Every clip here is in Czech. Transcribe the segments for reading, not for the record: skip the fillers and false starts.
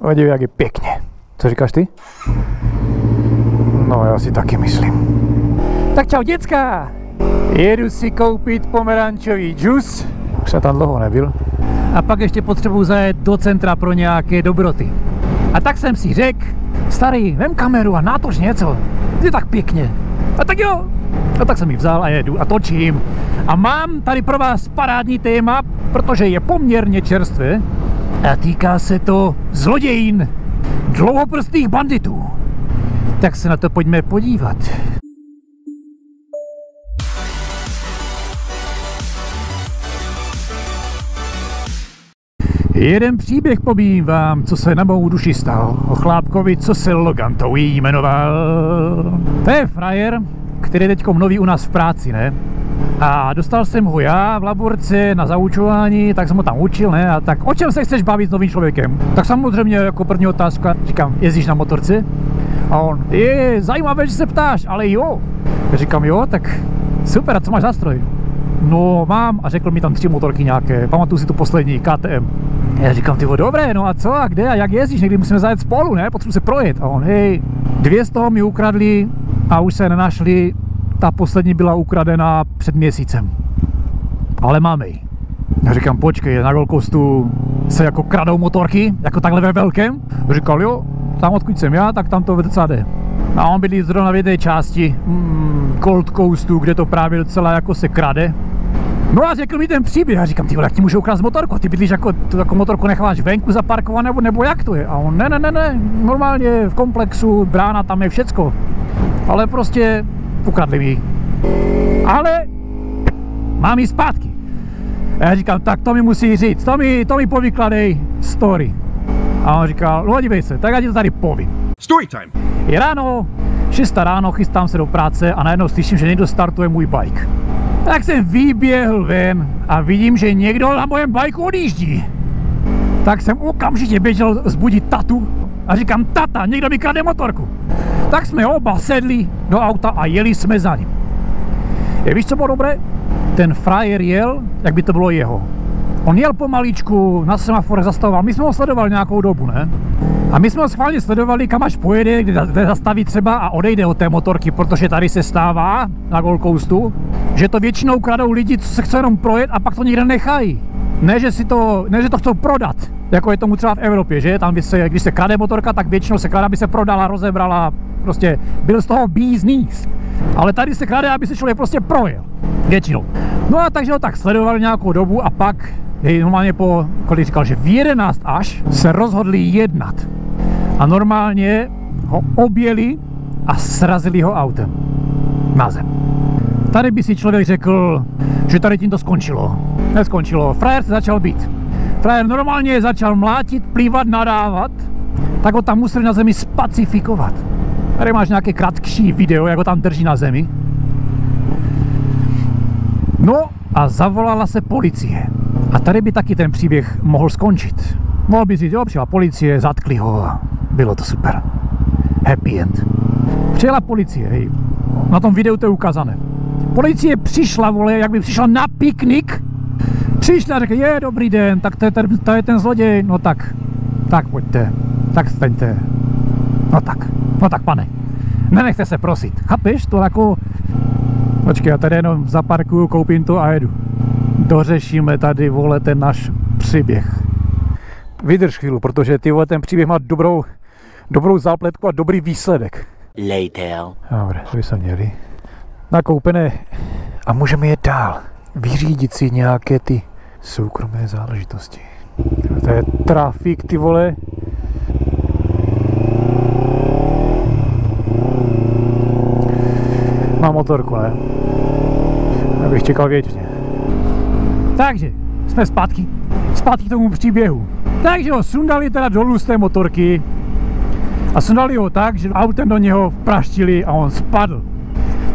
Vadí, jak je pěkně. Co říkáš ty? No, já si taky myslím. Tak čau děcka! Jedu si koupit pomerančový džus. Už jsem tam dlouho nebyl. A pak ještě potřebuji zajet do centra pro nějaké dobroty. A tak jsem si řekl, starý, vem kameru a natoč něco. Je tak pěkně. A tak jo. A tak jsem ji vzal a jedu a točím. A mám tady pro vás parádní téma, protože je poměrně čerstvé. A týká se to zlodějin, dlouhoprstých banditů. Tak se na to pojďme podívat. Jeden příběh povím vám, co se na mou duši stal. O chlápkovi, co se Logan Towie jmenoval. To je frajer, který je teďkom nový u nás v práci, ne? A dostal jsem ho já v laborce na zaučování, tak jsem ho tam učil, ne? A tak o čem se chceš bavit s novým člověkem? Tak samozřejmě jako první otázka, říkám, jezdíš na motorce? A on, je zajímavé, že se ptáš, ale jo. Já říkám, jo, tak super, a co máš za stroj? No mám, a řekl mi tam 3 motorky nějaké, pamatuju si tu poslední, KTM. Já říkám, ty dobré, no a co, a kde, a jak jezdíš, někdy musíme zajet spolu, ne, potřebuji se projet. A on, hej, 2 z toho mi ukradli a už se nenašli, ta poslední byla ukradená před měsícem. Ale máme ji. Já říkám, počkej, na Gold Coastu se jako kradou motorky, jako takhle ve velkém? Říkal, jo, tam odkud jsem já, tak tam to docela jde. A on bydlí zrovna v jedné části Gold Coastu, kde to právě docela jako se krade. No a řekl mi ten příběh, já říkám, ty vole, jak ti můžou ukrást motorku? A ty bydlíš jako motorku necháváš venku zaparkovanou, nebo jak to je? A on, ne, normálně v komplexu, brána, tam je všecko. Ale prostě ukradli mi ji. Ale mám ji zpátky. A já říkám, tak to mi musí říct, to mi povykladej story. A on říkal, no dívej se, tak já ti to tady povím. Story time. Je ráno, 6 ráno, chystám se do práce a najednou slyším, že někdo startuje můj bike. Tak jsem vyběhl ven a vidím, že někdo na mém bajku odjíždí. Tak jsem okamžitě běžel zbudit tatu a říkám, tata, někdo mi krade motorku. Tak jsme oba sedli do auta a jeli jsme za ním. Víš, co bylo dobré? Ten frajer jel, jak by to bylo jeho. On jel pomaličku, na semaforech zastavoval, my jsme ho sledovali nějakou dobu, ne? A my jsme ho schválně sledovali, kam až pojede, kde zastaví třeba a odejde od té motorky, protože tady se stává na Gold Coastu, že to většinou kradou lidi, co se chce jenom projet a pak to někde nechají. Ne, že to chcou prodat, jako je tomu třeba v Evropě, že? Tam, když se krade motorka, tak většinou se krade, aby se prodala, rozebrala, prostě byl z toho business. Ale tady se krade, aby se člověk prostě projel. Většinou. No a takže ho tak sledoval nějakou dobu a pak normálně kolik říkal, že v 11 až se rozhodli jednat. A normálně ho objeli a srazili ho autem na zem. Tady by si člověk řekl, že tady tím to skončilo. Neskončilo. Frajer se začal bít. Frajer normálně začal mlátit, plývat, nadávat, tak ho tam museli na zemi spacifikovat. Tady máš nějaké kratší video, jak ho tam drží na zemi. No a zavolala se policie. A tady by taky ten příběh mohl skončit. Mohl by říct, jo, přijela policie, zatkli ho a bylo to super. Happy end. Přijela policie, hej. Na tom videu to je ukázané. Policie přišla, vole, jak by přišla na piknik. Přišla a řekla, dobrý den, tak to je ten zloděj. No tak pojďte, tak staňte. No tak pane, nenechte se prosit. Chápeš, to jako... Počkej, já tady jenom zaparkuju, koupím to a jedu. Dořešíme tady, vole, ten náš příběh. Vydrž chvíli, protože ty vole, ten příběh má dobrou zápletku a dobrý výsledek. Later. Dobre, to by se měli. Nakoupené a můžeme jet dál. Vyřídit si nějaké ty soukromé záležitosti. To je trafik, ty vole. Mám motorku, ne? Já bych čekal věčně. Takže, jsme zpátky k tomu příběhu. Takže ho sundali teda dolů z té motorky a sundali ho tak, že autem do něho praštili a on spadl.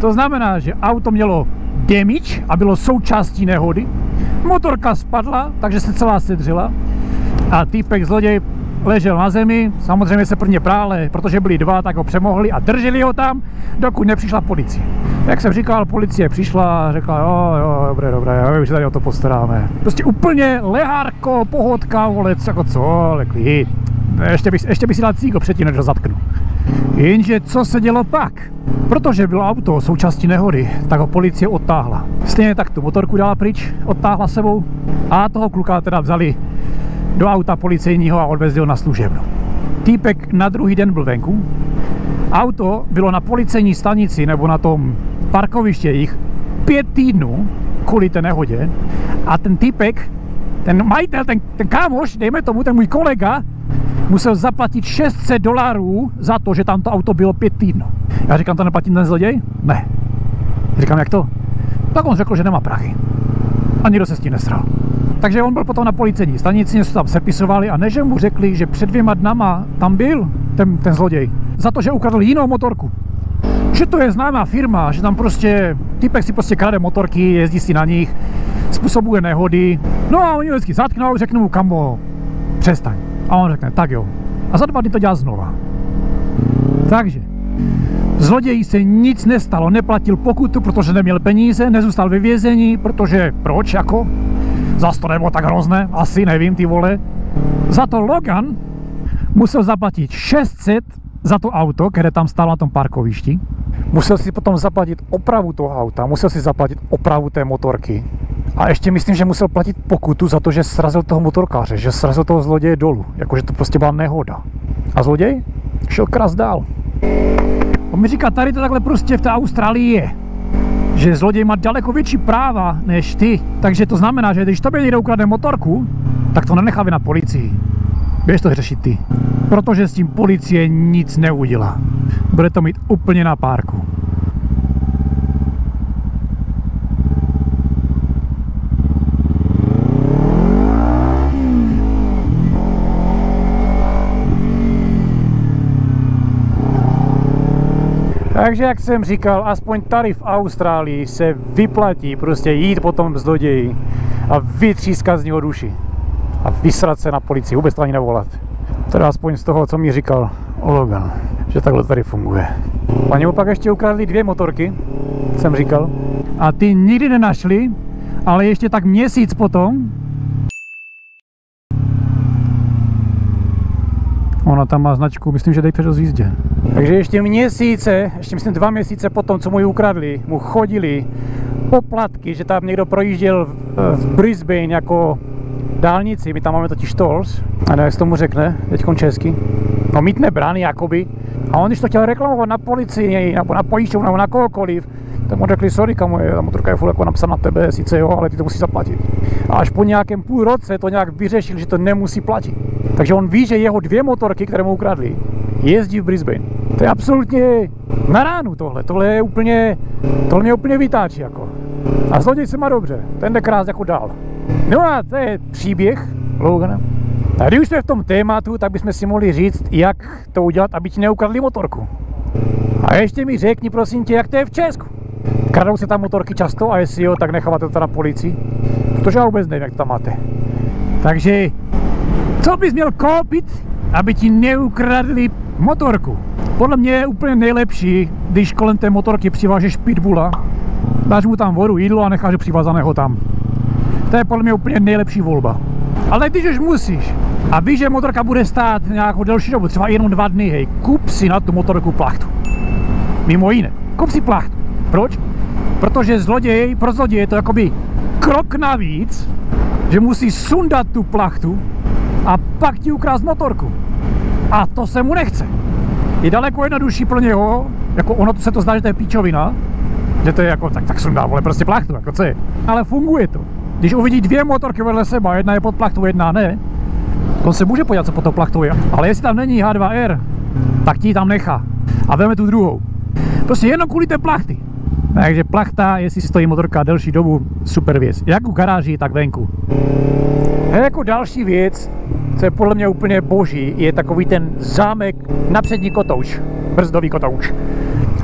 To znamená, že auto mělo damage a bylo součástí nehody. Motorka spadla, takže se celá sedřela a týpek zloděj ležel na zemi, samozřejmě se prvně prále, protože byli 2, tak ho přemohli a drželi ho tam, dokud nepřišla policie. Jak jsem říkal, policie přišla a řekla, jo, dobré, já vím, že tady o to postaráme. Prostě úplně lehárko, pohodka, vole, jako co, ale klid. Ještě by si dal cígo předtím, než ho zatknu. Jenže co se dělo pak? Protože bylo auto součástí nehody, tak ho policie odtáhla. Stejně tak tu motorku dala pryč, odtáhla sebou a toho kluka teda vzali do auta policejního a odvezli ho na služebnu. Týpek na druhý den byl venku. Auto bylo na policejní stanici nebo na tom parkoviště jich 5 týdnů kvůli té nehodě. A ten týpek, ten majitel, ten kámoš, dejme tomu, ten můj kolega, musel zaplatit $600 za to, že tam to auto bylo 5 týdnů. Já říkám, to neplatí ten zloděj? Ne. Říkám, jak to? Tak on řekl, že nemá prachy. A nikdo se s tím nesral. Takže on byl potom na policejní stanici, něco tam sepisovali a než mu řekli, že před 2 dnama tam byl ten zloděj. Za to, že ukradl jinou motorku. Že to je známá firma, že tam prostě typek si prostě krade motorky, jezdí si na nich, způsobuje nehody. No a oni vždycky zatknou, řeknou mu, kamo, přestaň. A on řekne, tak jo. A za 2 dny to dělá znova. Takže zloději se nic nestalo, neplatil pokutu, protože neměl peníze, nezůstal ve vězení, protože proč jako? Zas to nebylo tak hrozné, asi nevím, ty vole. Za to Logan musel zaplatit 600 za to auto, které tam stálo na tom parkovišti. Musel si potom zaplatit opravu toho auta, musel si zaplatit opravu té motorky. A ještě myslím, že musel platit pokutu za to, že srazil toho motorkáře, že srazil toho zloděje dolů. Jakože to prostě byla nehoda. A zloděj šel krást dál. On mi říká, tady to takhle prostě v té Austrálii je. Že zloděj má daleko větší práva než ty. Takže to znamená, že když tobě někdo ukradne motorku, tak to nenecháme na policii. Běž to řešit ty. Protože s tím policie nic neudělá. Bude to mít úplně na párku. Takže jak jsem říkal, aspoň tady v Austrálii se vyplatí prostě jít po tom zloději a vytřískat z něho duši. A vysrat se na policii, vůbec to ani nevolat. Teda aspoň z toho, co mi říkal Logan, že takhle tady funguje. Oni mu pak ještě ukradli 2 motorky, jsem říkal. A ty nikdy nenašli, ale ještě tak měsíc potom. Ona tam má značku, myslím, že dej před jízdě. Takže ještě měsíce, ještě myslím 2 měsíce potom, co mu ji ukradli, mu chodili poplatky, že tam někdo projížděl v Brisbane jako dálnici, my tam máme totiž tolls, a nevím, jak se tomu řekne, teďkon česky, no mýtné brány jakoby, a on když to chtěl reklamovat na policii, nebo na pojišťovnu, nebo na kohokoliv, tak mu řekli, sorry kamo, ta motorka je furt jako napsána na tebe, sice jo, ale ty to musí zaplatit. A až po nějakém půl roce to nějak vyřešil, že to nemusí platit. Takže on ví, že jeho 2 motorky, které mu ukradli, jezdí v Brisbane. To je absolutně na ránu tohle je úplně, tohle mě úplně vytáčí jako. A zloděj se má dobře, ten jde krás jako dál. No a to je příběh Logana. A když už jsme v tom tématu, tak bychom si mohli říct, jak to udělat, aby ti neukradli motorku. A ještě mi řekni prosím tě, jak to je v Česku. Kradou se tam motorky často a jestli jo, tak necháváte to na policii. Protože já vůbec nevím, jak to tam máte. Takže, co bys měl koupit, aby ti neukradli motorku? Podle mě je úplně nejlepší, když kolem té motorky přivážeš pitbulla, dáš mu tam vodu, jídlo a necháš přivázaného tam. To je podle mě úplně nejlepší volba. Ale když už musíš a víš, že motorka bude stát nějakou delší dobu, třeba jenom 2 dny, hej, kup si na tu motorku plachtu. Mimo jiné, kup si plachtu. Proč? Protože pro zloděje je to jakoby krok navíc, že musí sundat tu plachtu a pak ti ukrást motorku. A to se mu nechce. Je daleko jednodušší pro něho, jako ono se to zdá, že to je píčovina, že to je jako, tak sundá, vole, prostě plachtu, jako co je. Ale funguje to. Když uvidí 2 motorky vedle seba, jedna je pod plachtou, jedna ne, on se může podívat, co pod tou plachtou je. Ale jestli tam není H2R, tak ti tam nechá. A veme tu druhou. Prostě jenom kvůli té plachty. Takže plachta, jestli si stojí motorka delší dobu, super věc. Jak u garáží, tak venku. A jako další věc, co je podle mě úplně boží, je takový ten zámek na přední kotouč. Brzdový kotouč.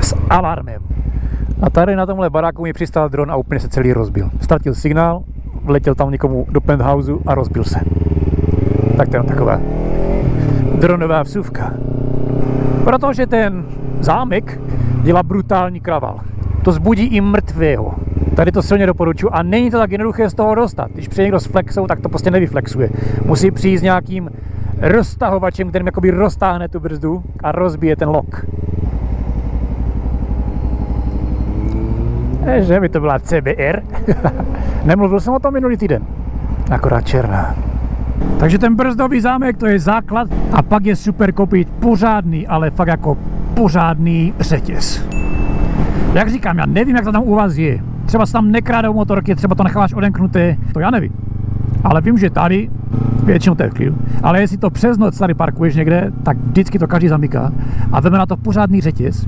S alarmem. A tady na tomhle baráku mi přistál dron a úplně se celý rozbil. Ztratil signál, vletěl tam někomu do penthouse a rozbil se. Tak to je taková dronová vsuvka. Protože ten zámek dělá brutální kraval. To zbudí i mrtvého. Tady to silně doporučuji a není to tak jednoduché z toho dostat. Když přijde někdo s flexou, tak to prostě nevyflexuje. Musí přijít s nějakým roztahovačem, kterým jakoby roztáhne tu brzdu a rozbije ten lok. Že by to byla CBR? Nemluvil jsem o tom minulý týden. Akorát černá. Takže ten brzdový zámek, to je základ a pak je super koupit pořádný, ale fakt jako pořádný řetěz. Jak říkám, já nevím, jak to tam u vás je. Třeba se tam nekrádou motorky, třeba to necháváš odemknuté, to já nevím. Ale vím, že tady, většinou to je v klidu, ale jestli to přes noc tady parkuješ někde, tak vždycky to každý zamyká a veme na to pořádný řetěz.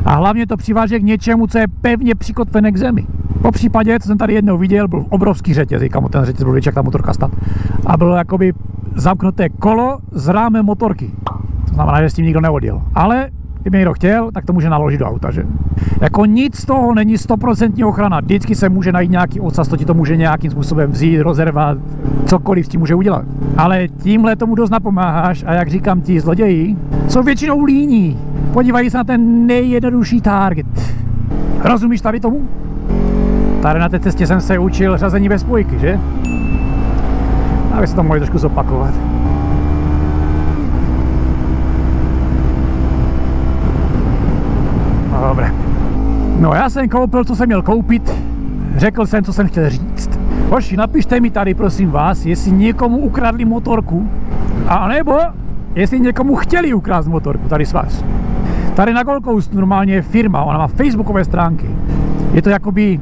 A hlavně to přiváže k něčemu, co je pevně přikotvené k zemi. Po případě, co jsem tady jednou viděl, byl obrovský řetěz, říkám, ten řetěz byl větší, jak ta motorka stát. A bylo jakoby zamknuté kolo s rámem motorky. To znamená, že s tím nikdo neodjel. Ale kdyby někdo chtěl, tak to může naložit do auta, že? Jako nic z toho není 100% ochrana. Vždycky se může najít nějaký ocas, to ti to může nějakým způsobem vzít, rozervat, cokoliv s tím může udělat. Ale tímhle tomu dost napomáháš a jak říkám, ti zloději jsou většinou líní. Podívají se na ten nejjednodušší target. Rozumíš tady tomu? Tady na té cestě jsem se učil řazení bez spojky, že? Aby se to mohli trošku zopakovat. No dobré. No já jsem koupil, co jsem měl koupit. Řekl jsem, co jsem chtěl říct. Hoši, napište mi tady, prosím vás, jestli někomu ukradli motorku, a nebo jestli někomu chtěli ukrást motorku, tady s vás. Tady na Gold Coastu normálně je firma, ona má facebookové stránky. Je to jakoby,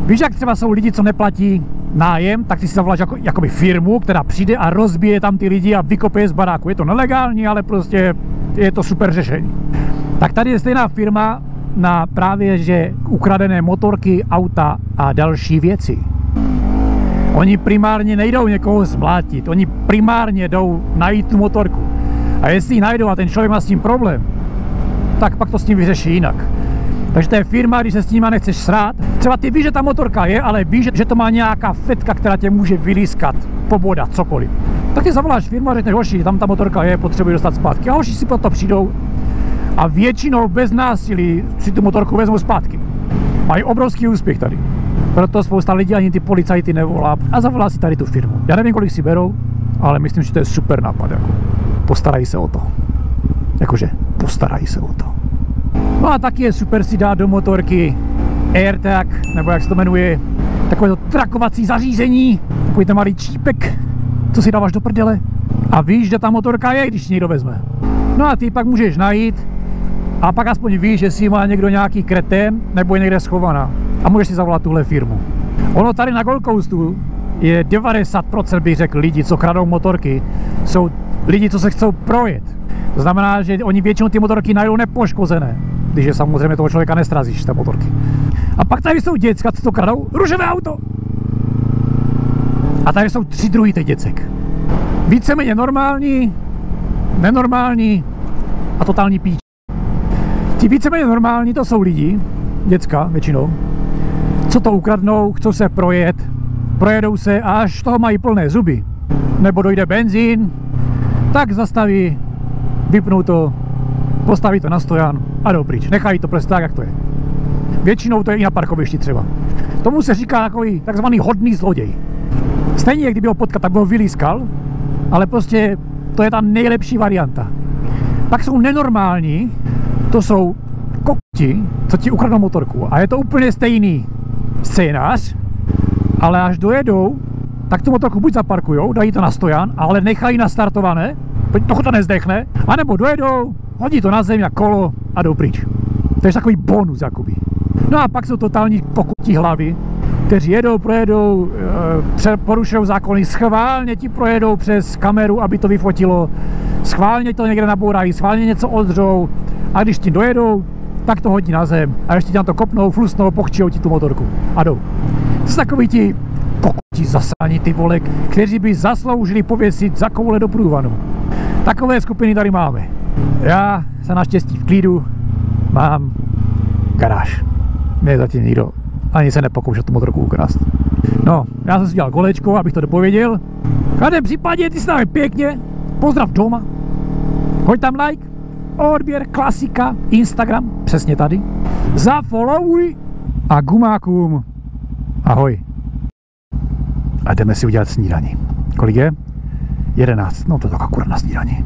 víš, jak třeba jsou lidi, co neplatí nájem, tak ty si zavoláš jakoby firmu, která přijde a rozbije tam ty lidi a vykope je z baráku. Je to nelegální, ale prostě je to super řešení. Tak tady je stejná firma na právě, že ukradené motorky, auta a další věci. Oni primárně nejdou někoho zmlátit, oni primárně jdou najít tu motorku. A jestli ji najdou a ten člověk má s tím problém, tak pak to s tím vyřeší jinak. Takže to je firma, když se s nima nechceš srát. Třeba ty víš, že ta motorka je, ale víš, že to má nějaká fetka, která tě může vylískat, pobodat, cokoliv. Tak ty zavoláš firmu a řekneš, hoši, tam ta motorka je, potřebuji dostat zpátky. A hoši si proto přijdou a většinou bez násilí si tu motorku vezmou zpátky. Mají obrovský úspěch tady. Proto spousta lidí ani ty policajty nevolá a zavolá si tady tu firmu. Já nevím, kolik si berou, ale myslím, že to je super nápad. Jako. Postarají se o to. Jakože postarají se o to. No a taky je super si dát do motorky AirTag, nebo jak se to jmenuje, takové to trakovací zařízení, takový ten malý čípek, co si dáváš do prdele. A víš, že ta motorka je, když si někdo vezme. No a ty pak můžeš najít a pak aspoň víš, že si má někdo nějaký kretén nebo je někde schovaná. A můžeš si zavolat tuhle firmu. Ono tady na Gold Coastu je 90% bych řekl lidí, co kradou motorky, jsou lidi, co se chcou projet. To znamená, že oni většinou ty motorky najdou nepoškozené, když je samozřejmě toho člověka nestrazíš, té motorky. A pak tady jsou děcka, co to kradou, růžové auto. A tady jsou 3 druhy těch děcek. Víceméně normální, nenormální a totální píč. Ti víceméně normální to jsou lidi, děcka většinou, co to ukradnou, chcou se projedou se a až toho mají plné zuby. Nebo dojde benzín, tak zastaví, vypnou to, postaví to na stojan a jdou pryč. Nechají to prostě tak, jak to je. Většinou to je i na parkovišti třeba. Tomu se říká takový takzvaný hodný zloděj. Stejně, jak kdyby ho potkat, tak by ho vylískal, ale prostě to je ta nejlepší varianta. Pak jsou nenormální, to jsou kokoti, co ti ukradnou motorku. A je to úplně stejný scénář, ale až dojedou, tak tu motorku buď zaparkujou, dají to na stojan, ale nechají nastartované, dokud to nezdechne, anebo dojedou, hodí to na zem jak kolo a jdou pryč. To je takový bonus, jakoby. No a pak jsou totální kokotí hlavy, kteří jedou, projedou, porušují zákony, schválně ti projedou přes kameru, aby to vyfotilo, schválně to někde nabourají, schválně něco odřou a když ti dojedou, tak to hodí na zem a ještě ti na to kopnou, flusnou, pochčijou ti tu motorku a jdou. To jsou takový ti kokoti zasraní, ty vole, kteří by zasloužili pověsit za koule do průvanu. Takové skupiny tady máme. Já se naštěstí v klidu mám garáž. Mě zatím nikdo ani se nepokoušel tu motorku ukrást. No, já jsem si dělal kolečko, abych to dopověděl. V každém případě ty se tam pěkně, pozdrav doma, hoď tam like, odběr, klasika, Instagram, přesně tady, zafollowuj a gumákům ahoj. A jdeme si udělat snídani. Kolik je? 11, no to tak akurát na snídani.